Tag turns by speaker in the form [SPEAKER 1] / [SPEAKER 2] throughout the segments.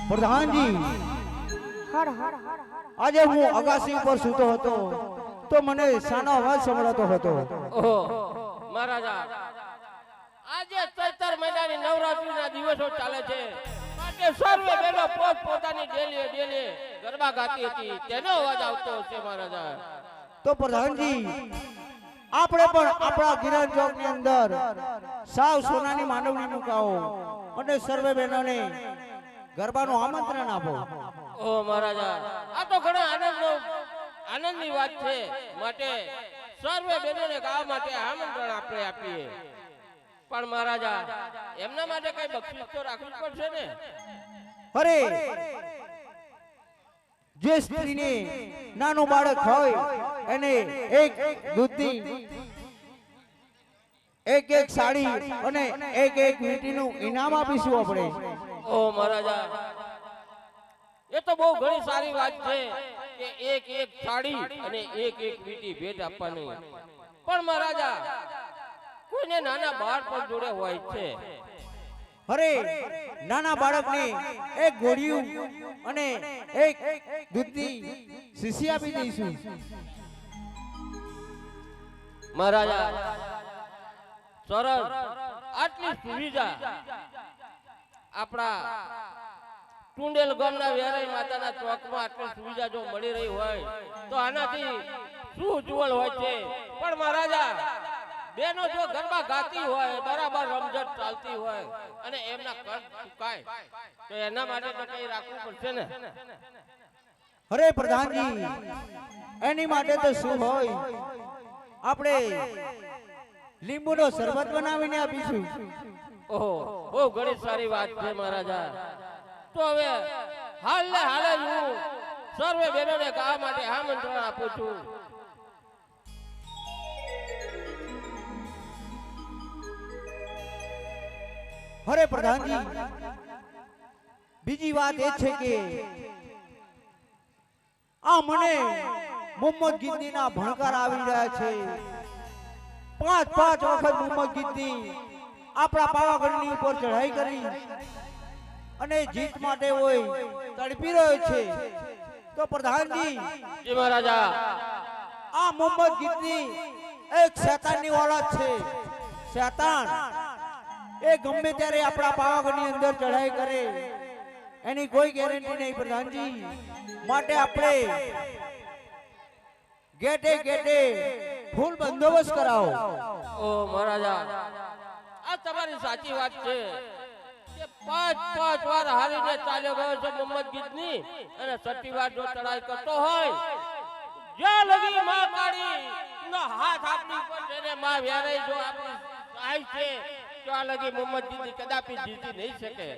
[SPEAKER 1] પ્રધાનજી, આજે હું અગાસી ઉપર સૂતો હતો તો મને શાનો અવાજ સંભળાતો હતો.
[SPEAKER 2] ઓહો મહારાજા, આજે ચૈતર મહિનાની નવરાત્રીના દિવસો ચાલે છે માટે સર્વે બહેનો પોતાની ડેલી ગરબા ગાતી હતી, તેનો અવાજ આવતો હશે મહારાજા.
[SPEAKER 1] તો પ્રધાનજી, આપણે પણ આપણા ગિરણ ચોક ની અંદર સાવ સોનાની માંડવણી મુકાવો અને સર્વે બહેનોને ગરબાનું આમંત્રણ આપો.
[SPEAKER 2] ઓ મહારાજા, આ તો ઘણા આનંદની વાત છે, માટે સર્વે બહેનોને ગાવા માટે આમંત્રણ આપણે આપીએ. પણ મહારાજા, એમના માટે કઈ બક્ષિસ તો રાખવું પડશે ને?
[SPEAKER 1] અરે, જે સ્ત્રીને નાનું બાળક હોય એને એક દૂધની એક સાડી અને એક વીંટીનું ઇનામ આપીશું આપણે.
[SPEAKER 2] ઓ મહારાજા, એ તો બહુ ઘણી સારી વાત છે કે એક સાડી અને એક વીંટી ભેટ આપવાની. પણ મહારાજા, કોઈને નાના બાળક પણ જોડે હોય છે.
[SPEAKER 1] અરે, નાના બાળકને એક ગોળિયું અને એક દૂધની શીશી આપી દઈશું.
[SPEAKER 2] મહારાજા, સરસ આટલી સુવિધા આપણા ટુંડેલ ગામના વેરાઈ માતાના ચોકમાં આટલી સુવિધા જો મળી રહી હોય તો આનાથી શું ઉજ્જવળ હોય છે. પણ મહારાજા, બેનો જો ગરબા ગાતી હોય, બરાબર રમઝટ ચાલતી હોય અને એમના કર ચુકાય તો એના માટે તો કઈ રાખવું પડશે ને?
[SPEAKER 1] અરે પ્રધાનજી, એની માટે તો શું હોય, આપણે લીંબુનો શરબત બનાવીને આપીશું.
[SPEAKER 2] ઓહો, બહુ ઘણી સારી વાત છે મહારાજા. તો હવે હાલ હું સર્વે બહેનોને ગાવા માટે આમંત્રણ આપું છું.
[SPEAKER 1] અરે પ્રધાનજી, બીજી વાત એ છે કે આ મને મોહમ્મદ ગીતના ભણકાર આવી રહ્યા છે. પાંચ વખત મોહમ્મદ ગીતની આપણા પાવાગઢની ઉપર ચઢાઈ કરી અને જીત માટે હોય તડપી રહ્યો છે. તો પ્રધાનજી,
[SPEAKER 2] મહારાજા,
[SPEAKER 1] આ મોહમ્મદ ગીતની એક શૈતાનની ઓલાદ છે. શૈતાન એ ગમે ત્યારે આપણા પાવાગઢની અંદર ચઢાઈ કરે એની કોઈ ગેરંટી નહીં પ્રધાનજી. માટે આપણે ગેટે ફૂલ બંદોબસ્ત કરાવો.
[SPEAKER 2] ઓ મહારાજા, આ તમારી સાચી વાત છે કે પાંચ વાર હારીને ચાલ્યો ગયો છે મોહમ્મદ ગીતની, અને છઠ્ઠી વાર જો ચડાઈ કરતો હોય, જ્યાં લગી માં કાળી નો હાથ આપણી પર છે ને માં વેરાઈ જો આપણી સહાય છે, તો આ લગી મોહમ્મદ ગીત કદાપી જીતી નહીં શકે.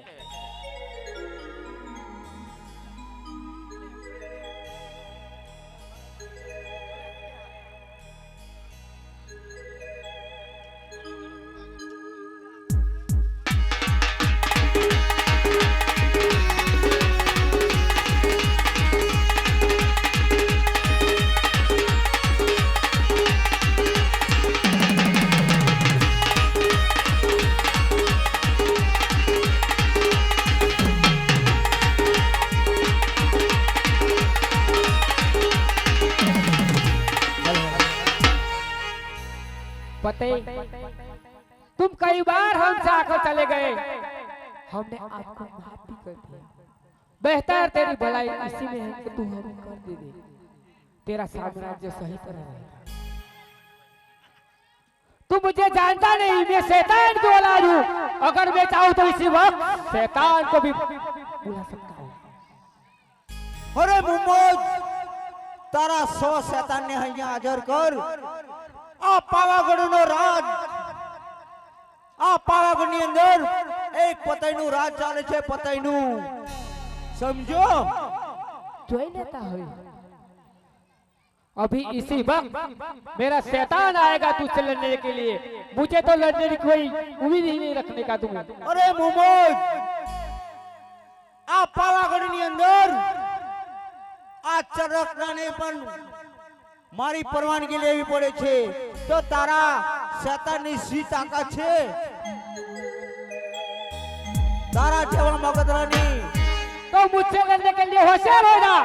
[SPEAKER 3] तुम कई बार हमसे आकर चले गए, हमने आपको माफ भी कर दिया. बेहतर तेरी भलाई इसी में है कि तू हमें कर दे. तेरा साम्राज्य सही तरह रहेगा. तू मुझे जानता नहीं, मैं शैतान की औलाद हूँ. अगर मैं चाहूँ तो इसी वक्त शैतान को भी बुला सकता हूँ.
[SPEAKER 1] अरे मोहम्मद, तारा 100 शैतान ने અહીંયા હાજર કર. આ પાવાગઢનો રાજ, આ પાવાગઢની અંદર એક પતઈનું રાજ ચાલે છે. પતઈનું સમજો.
[SPEAKER 3] જોઈ લેता है. अभी इसी वक्त मेरा शैतान आएगा तुझसे लड़ने के लिए. मुझे तो लड़ने की कोई उम्मीद ही नहीं रखने का तुम.
[SPEAKER 1] अरे मोहम्मद, આ પાવાગઢની અંદર આ ચરકનાને પણ મારી પરવાનગી લેવી પડે છે. તો તારા શૈતાનની સી તાકાત છે? તારા જેવા મગદરાની
[SPEAKER 3] तो तो मुझसे लड़ने के लिए होशियार हो जा।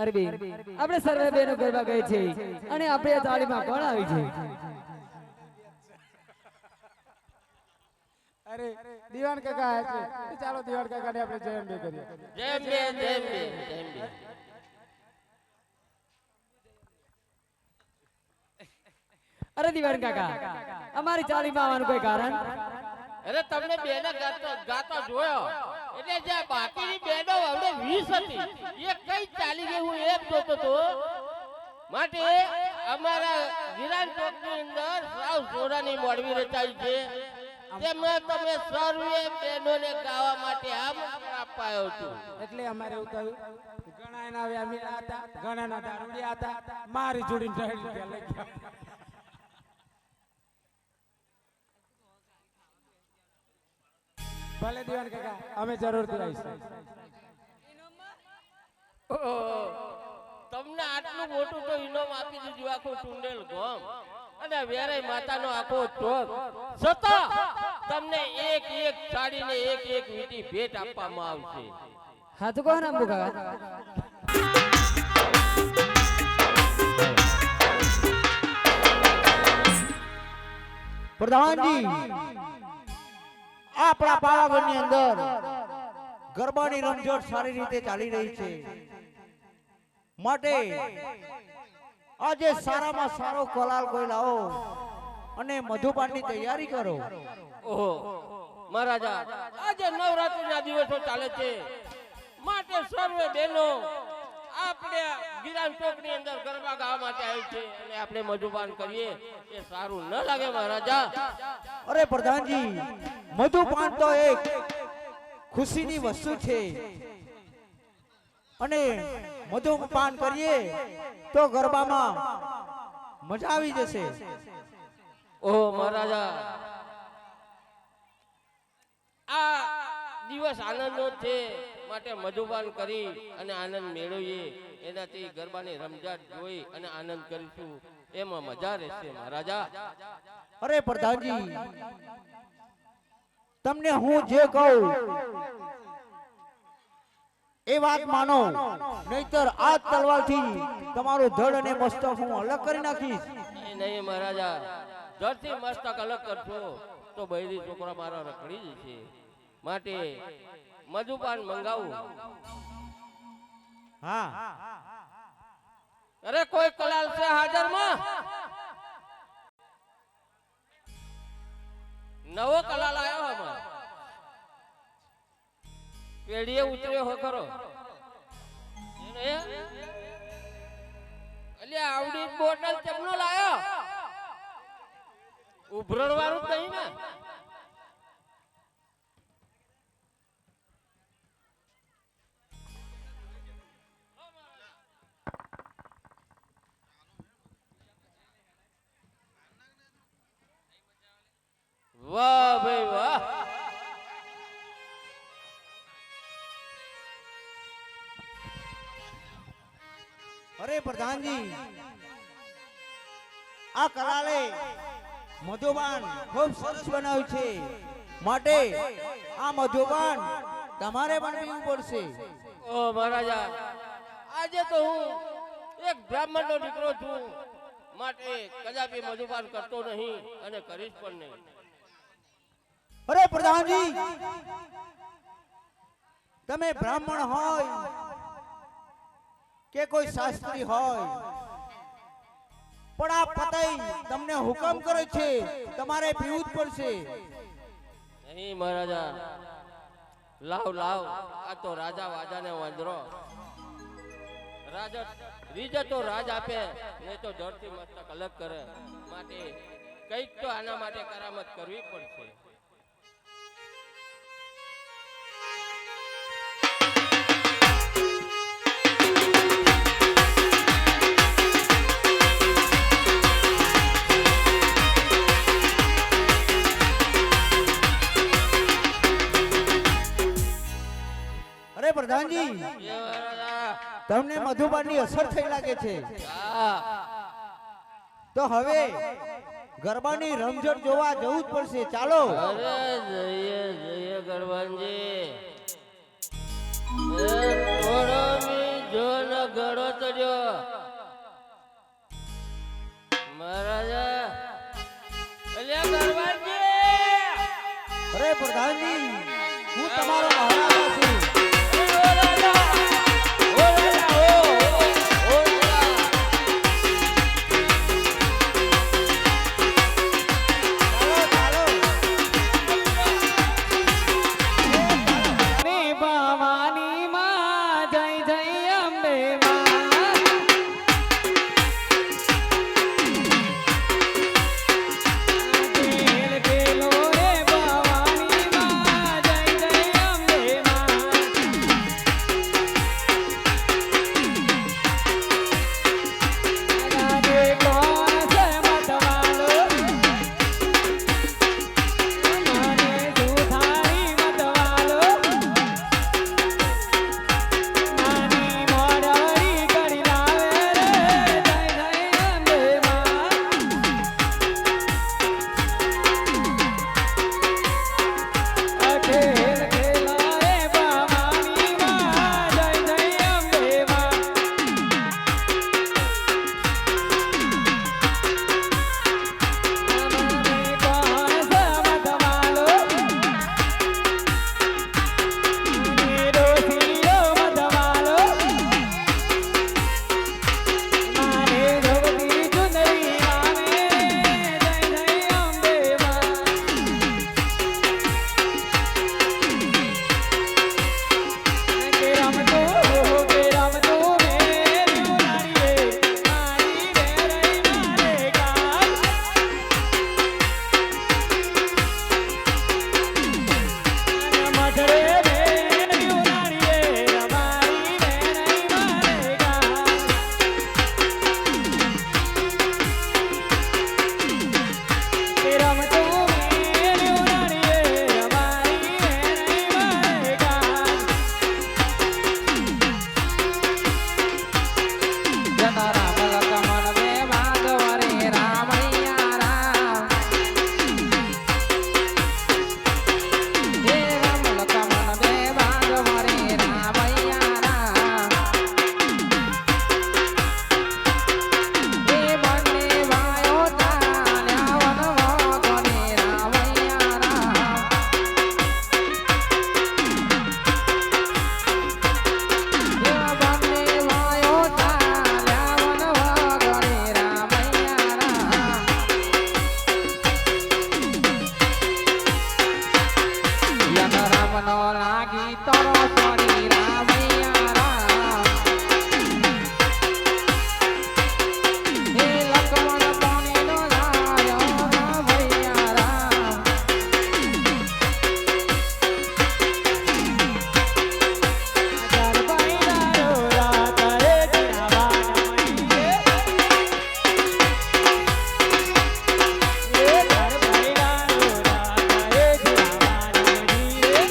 [SPEAKER 3] અરે બેન આપણે સર્વે બેનો ગરબા ગઈ છે અને આપણે આ થાળીમાં કોણ આવી છે?
[SPEAKER 4] અરે દીવાન કાકા આવ્યા છે. ચાલો દીવાન કાકાને આપણે જય અંબે કરીએ.
[SPEAKER 2] જય અંબે, જય અંબે, જય અંબે.
[SPEAKER 3] અરે દિવાન કાકા અમારી ચાલીમાં આવવાનું કોઈ કારણ?
[SPEAKER 2] અરે તમને બેને ગાતા જોયો એટલે જે બાકીની બેનો હવે 20 હતી એ કઈ ચાલી ગઈ હું એમ જોતો તો માટે અમારા વિરાન ચોકની અંદર સાવ સોરાની મોડવી રચાઈ છે તેમાં તમે સર્વે બેનોને ગાવા માટે આમ અપાયો છું.
[SPEAKER 4] એટલે અમારે એવું થયું ઘણા એના વ્યામીલા હતા, ઘણાના દારૂડિયા હતા, મારી જોડીને ઢળી ગયા લઈ ગયા. ભલે દીવાન કાકા અમે જરૂરથી આવીશું.
[SPEAKER 2] ઓહો, તમને આટલું મોટું તો ઇનામ આપી દીધું આખું ટુંડેલ ગામ અને વેરાઈ માતાનો આખો ચોક છતાં તમને એક એક સાડીને એક એક વીટી ભેટ આપવામાં આવશે.
[SPEAKER 3] હા તો કોણ આંબુ કાકા?
[SPEAKER 1] પ્રધાનજી આપણા પાવાગઢની અંદર ગરબાની રમઝટ સારી રીતે ચાલી રહી છે માટે આજે સારામાં સારો કલાલ કોઈ લાવો અને મધુપાનની તૈયારી કરો.
[SPEAKER 2] ઓહો મહારાજા આજે નવરાત્રીના દિવસો ચાલે છે માટે સર્વે બહેનો આપણે ગિરાન ચોકની અંદર ગરબા ગાવા માટે આવી છે અને આપણે મધુપાન કરીએ એ સારું ન લાગે મહારાજા?
[SPEAKER 1] અરે પ્રધાનજી મધુપાન તો એક ખુશીની વસ્તુ છે અને મધુપાન કરીએ તો ગરબામાં મજા આવી જશે.
[SPEAKER 2] ઓહો મહારાજા આ દિવસ આનંદનો છે માટે મધુપાન કરી અને આનંદ મેળવીએ એનાથી ગરબાની રમઝટ જોઈ અને આનંદ કરીશું એમાં મજા રહેશે મહારાજા.
[SPEAKER 1] અરે પ્રધાનજી તમને હું જે કહું એ વાત માનો નહીતર આ તલવારથી તમારું ધડ અને મસ્તક હું અલગ કરી નાખીશ.
[SPEAKER 2] એ નહીં મહારાજા, ધરતી મસ્તક અલગ કરશો તો બૈરી છોકરા મારા રખડી જશે માટે મધુપાન મંગાવું.
[SPEAKER 1] હા
[SPEAKER 2] અરે કોઈ કલાલ છે હાજરમાં? નવો કલાલ આવ્યો અમાર પેઢીએ ઉતર્યો હો ખરો એટલે આવડી બોટલ ચમનો લાયો ઉભરણ વાળું કઈ ને વાહ ભાઈ વાહ.
[SPEAKER 1] અરે પ્રધાનજી આ કલાલે મધુપાન ખૂબ સરસ બનાવ્યું છે માટે આ મધુપાન તમારે પણ પીવું પડશે.
[SPEAKER 2] ઓ મહારાજા આજે તો હું એક બ્રાહ્મણ નો દીકરો છું માટે કદાપી મધુપાન કરતો નહીં અને કરીશ પણ નહીં.
[SPEAKER 1] અરે પ્રધાનજી તમે બ્રાહ્મણ હોય કે કોઈ શાસ્ત્રી હોય પણ આ પતઈ તમને હુકમ કરે છે તમારે પીવું જ પડશે.
[SPEAKER 2] નહીં મહારાજા, લાવ લાવ આ તો રાજા વાજાને વાંદરો રાજા રીજ તો રાજ આપે નહીં તો ધરતી મસ્તક અલગ કરે માટે કઈક તો આના માટે કરામત કરવી પડશે.
[SPEAKER 1] અરે પ્રધાનજી
[SPEAKER 2] એ મહારાજા
[SPEAKER 1] તમને મધુપાનની અસર થઈ લાગે છે
[SPEAKER 2] હા
[SPEAKER 1] તો હવે ગરબાની રમઝટ જોવા જવું જ પડશે. ચાલો.
[SPEAKER 2] અરે જઈએ જઈએ ગરબાનજી એ થોડો મી જો ન ગળો
[SPEAKER 1] અરે પ્રધાનજી હું તમારો મહારાજા છું
[SPEAKER 2] ઓ રાજા ઓ રાજા ઓ રાજા
[SPEAKER 1] ચાલો ચાલો
[SPEAKER 3] ને ભવાની માં જય જય અંબે માં ખેલ ખેલો રે ભવાની માં જય જય અંબે માં રાધે કોણ છે મતવાલો મને સુધારી મતવાલો નાની મોડવડી કરી લાવે રે જય જય અંબે માં ખેલ ખેલો રે ભવાની માં જય જય અંબે માં મને કોણ સમતવાલો મને ડોસીઓ મતવાલો મારે જગતી ચુંદડી આવે જય જય અંબે માં કે રમતો મેર્યું નારીએ મારી વેરઈ મારે ગામ મઢરે મેર્યું નારીએ મારી વેરઈ મારે ગામ કે રમતો મેર્યું નારીએ મારી વેરઈ મારે ગામ જતા રામ લખમણ બે માધવ રે રામૈયા રામ હે રામ લખમણ બે માધવ રે રામૈયા રામ હે બંને વાયો ચાલ્યા વનવો ગણે રામૈયા રામ બંને વાયો ચાલ્યા વનવો ગણે રામૈયા રામ યન રામનો લાગી તરો સોની રામૈયા રામ હે લક્ષ્મણ પાણીનો લાયો રામૈયા રામ ચાર બૈરારો રાત રે જીરાવાન મણીએ એ ચાર બૈરારો રાત રે જીરાવાન મણીએ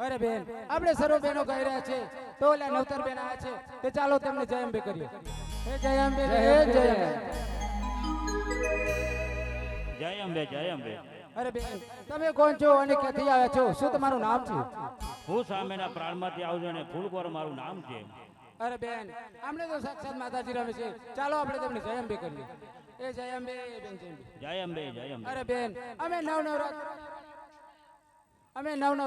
[SPEAKER 4] અરે બેન આપણે સર્વ બહેનો કહી રહ્યા છે તો ઓલા નવતર બેન આવ્યા છે તે ચાલો તેમને જય અંબે કરીએ. હે જય અંબે જય અંબે.
[SPEAKER 5] જય અંબે જય અંબે.
[SPEAKER 4] અરે બેન તમે કોણ છો અને ક્યાંથી આવ્યા છો? શું તમારું નામ છે?
[SPEAKER 5] હું સામેના પ્રાણમાંથી આવું છું અને ફૂલકોર મારું નામ છે.
[SPEAKER 4] અરે બેન આમણે તો સાક્ષાત માતાજી રમે છે. ચાલો આપણે તેમને જય અંબે કરીએ. એ જય અંબે બેન જય અંબે.
[SPEAKER 5] જય અંબે જય અંબે.
[SPEAKER 4] અરે બેન અમે નવ